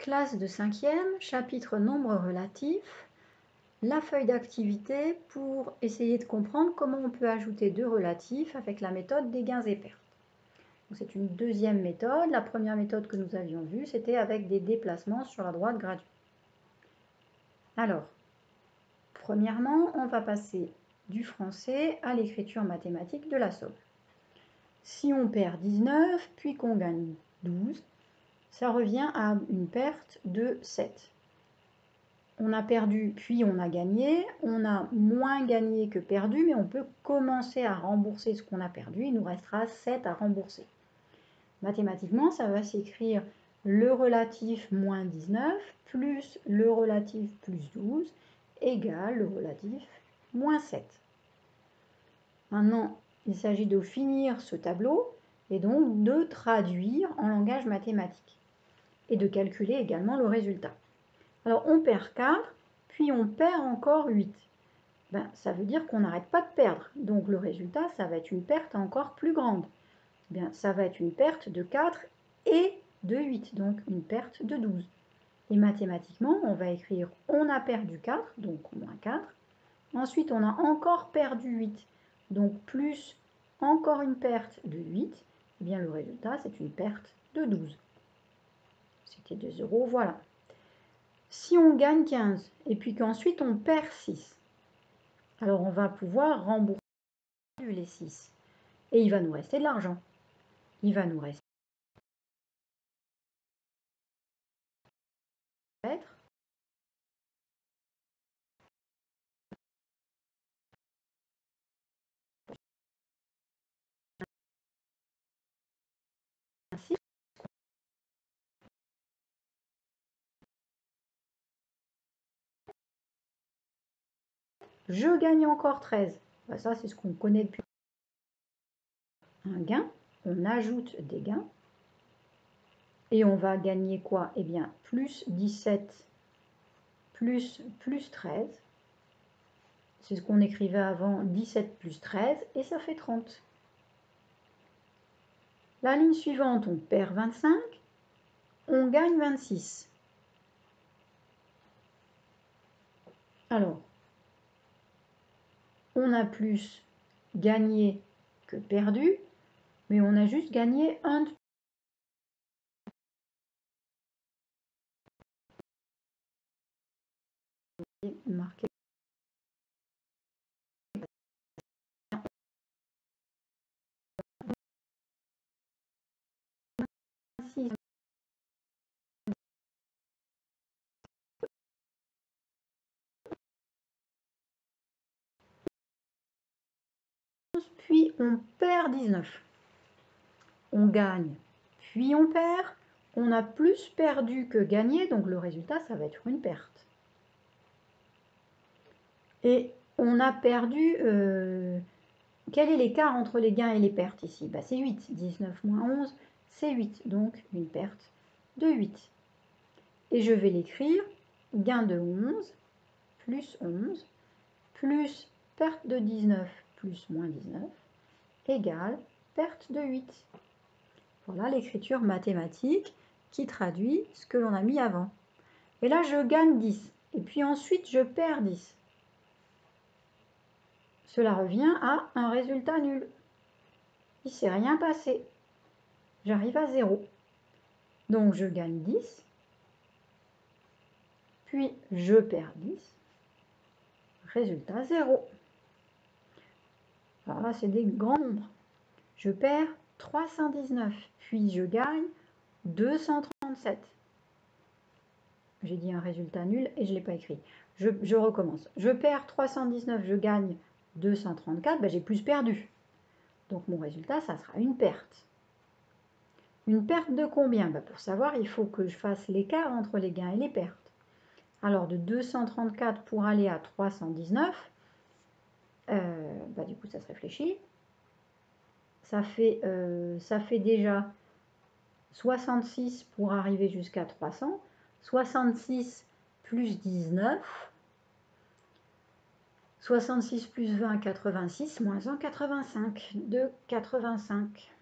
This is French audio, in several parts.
Classe de 5e, chapitre nombre relatif, la feuille d'activité pour essayer de comprendre comment on peut ajouter deux relatifs avec la méthode des gains et pertes. C'est une deuxième méthode. La première méthode que nous avions vue, c'était avec des déplacements sur la droite graduée. Alors, premièrement, on va passer du français à l'écriture mathématique de la somme. Si on perd 19, puis qu'on gagne 12, ça revient à une perte de 7. On a perdu, puis on a gagné. On a moins gagné que perdu, mais on peut commencer à rembourser ce qu'on a perdu. Il nous restera 7 à rembourser. Mathématiquement, ça va s'écrire le relatif moins 19 plus le relatif plus 12 égale le relatif moins 7. Maintenant, il s'agit de finir ce tableau et donc de traduire en langage mathématique et de calculer également le résultat. Alors, on perd 4, puis on perd encore 8. Ça veut dire qu'on n'arrête pas de perdre. Donc, le résultat, ça va être une perte encore plus grande. Ça va être une perte de 4 et de 8, donc une perte de 12. Et mathématiquement, on va écrire on a perdu 4, donc moins 4. Ensuite, on a encore perdu 8, donc plus encore une perte de 8. Eh bien, le résultat, c'est une perte de 12. C'était 2 euros, voilà. Si on gagne 15 et puis qu'ensuite on perd 6, alors on va pouvoir rembourser les 6. Et il va nous rester de l'argent. Il va nous rester ainsi. Je gagne encore 13. Ça, c'est ce qu'on connaît depuis. Un gain, on ajoute des gains. Et on va gagner quoi? Eh bien, plus 17 plus 13. C'est ce qu'on écrivait avant, 17 plus 13, et ça fait 30. La ligne suivante, on perd 25, on gagne 26. Alors, on a plus gagné que perdu, mais on a juste gagné un. Marqué. Puis on perd 19. On gagne, puis on perd. On a plus perdu que gagné, donc le résultat, ça va être une perte. Et on a perdu... quel est l'écart entre les gains et les pertes ici? C'est 8. 19 moins 11, c'est 8. Donc une perte de 8. Et je vais l'écrire, gain de 11 plus perte de 19 plus moins 19 égale perte de 8. Voilà l'écriture mathématique qui traduit ce que l'on a mis avant. Et là, je gagne 10. Et puis ensuite, je perds 10. Cela revient à un résultat nul. Il ne s'est rien passé. J'arrive à 0. Donc, je gagne 10. Puis, je perds 10. Résultat 0. Alors là, c'est des grands nombres. Je perds 319. Puis, je gagne 237. J'ai dit un résultat nul et je ne l'ai pas écrit. Je recommence. Je perds 319, je gagne 234. J'ai plus perdu. Donc, mon résultat, ça sera une perte. Une perte de combien? Pour savoir, il faut que je fasse l'écart entre les gains et les pertes. Alors, de 234 pour aller à 319, du coup, ça se réfléchit. Ça fait déjà 66 pour arriver jusqu'à 300. 66 plus 19. 66 plus 20, 86, moins 1, 85. De 85.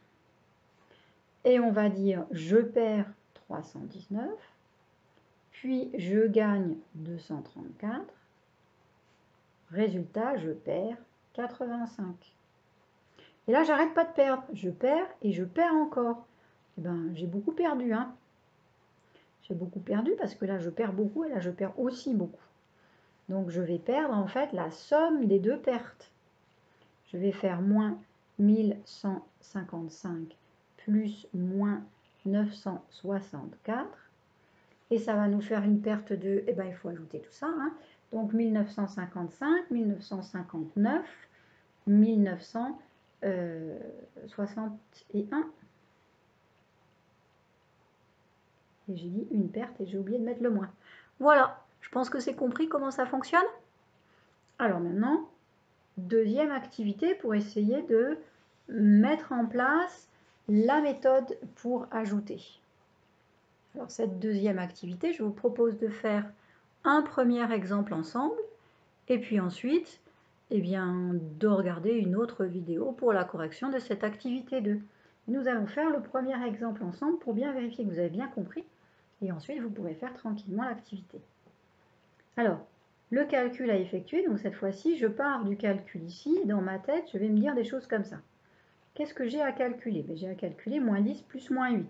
Et on va dire, je perds 319. puis je gagne 234. Résultat, je perds 85. Et là, j'arrête pas de perdre. Je perds et je perds encore. Eh ben, j'ai beaucoup perdu, hein. J'ai beaucoup perdu parce que là, je perds beaucoup et là, je perds aussi beaucoup. Donc, je vais perdre en fait la somme des deux pertes. Je vais faire moins 1155 plus moins 964. Et ça va nous faire une perte de... Eh bien, il faut ajouter tout ça, hein. Donc, 1955, 1959, 1961. Et j'ai dit une perte et j'ai oublié de mettre le moins. Voilà, je pense que c'est compris comment ça fonctionne. Alors maintenant, deuxième activité pour essayer de mettre en place la méthode pour ajouter. Alors cette deuxième activité, je vous propose de faire un premier exemple ensemble et puis ensuite eh bien, de regarder une autre vidéo pour la correction de cette activité 2. Nous allons faire le premier exemple ensemble pour bien vérifier que vous avez bien compris et ensuite vous pourrez faire tranquillement l'activité. Alors, le calcul à effectuer, donc cette fois-ci, je pars du calcul ici et dans ma tête, je vais me dire des choses comme ça. Qu'est-ce que j'ai à calculer? J'ai à calculer moins 10 plus moins 8.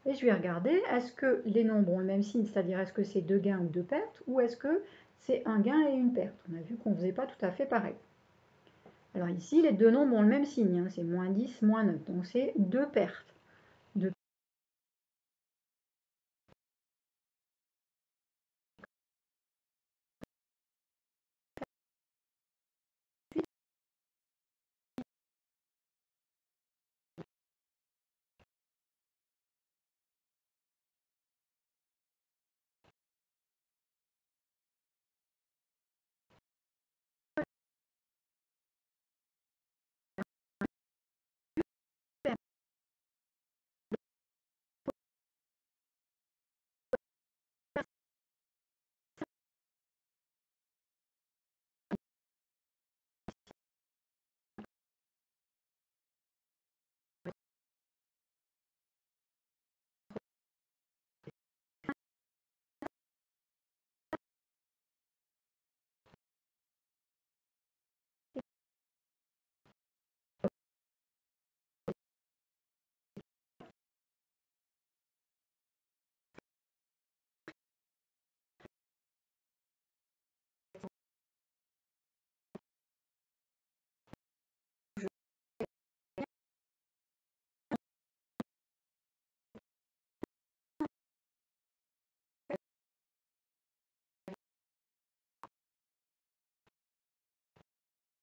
Et je vais regarder, est-ce que les nombres ont le même signe, c'est-à-dire est-ce que c'est deux gains ou deux pertes, ou est-ce que c'est un gain et une perte? On a vu qu'on ne faisait pas tout à fait pareil. Alors ici, les deux nombres ont le même signe, hein, c'est moins 10, moins 9, donc c'est deux pertes.